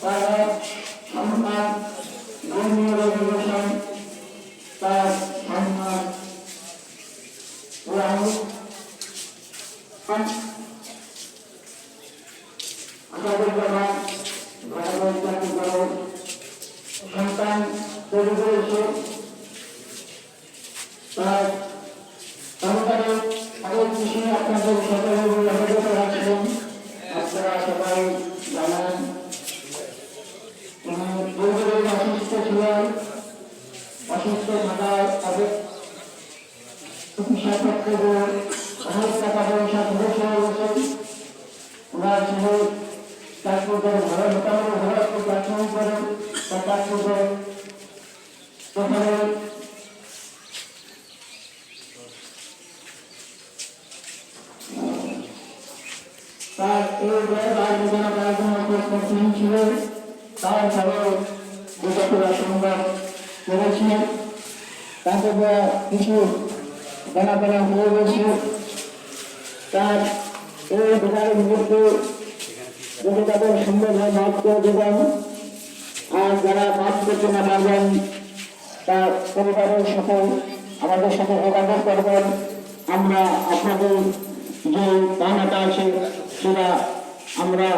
তারা সম্মান ধর্মীয় রেগুলেশন তার সম্মান সন্তান তৈরি করেছে তার তারপরে অনেক কিছু আপনাদের সকলে অবগত রাখছেন। আপনারা সবাই জানান দীর্ঘদিন অসুস্থ ছিলেন, অসুস্থ থাকার তাদের চিকিৎসাপত্রে অনেক টাকা পয়সা খরচ হয়ে গেছে। ওনার ছেলে চাকরি করে ঘরে মোটামুটি ঘরে চাকরি করে চাকরি করে সেখানে তার এই রাজনীতি কার্যক্রম ছিল। তার সবাই গোটাপুরা সংবাদ করেছিলেন, তাকে কিছু জানাপনা হয়ে গেছে। তার এই বিধানের মুহূর্তে যদি তাদের সম্ভব হয় মাফ করে দেবেন, আর যারা মাফ করতে না পারবেন তার পরিবারের সাথে আমাদের সাথে যোগাযোগ করবেন। আমরা আপনাদের যে পাওনাটা আছে সেটা আমরা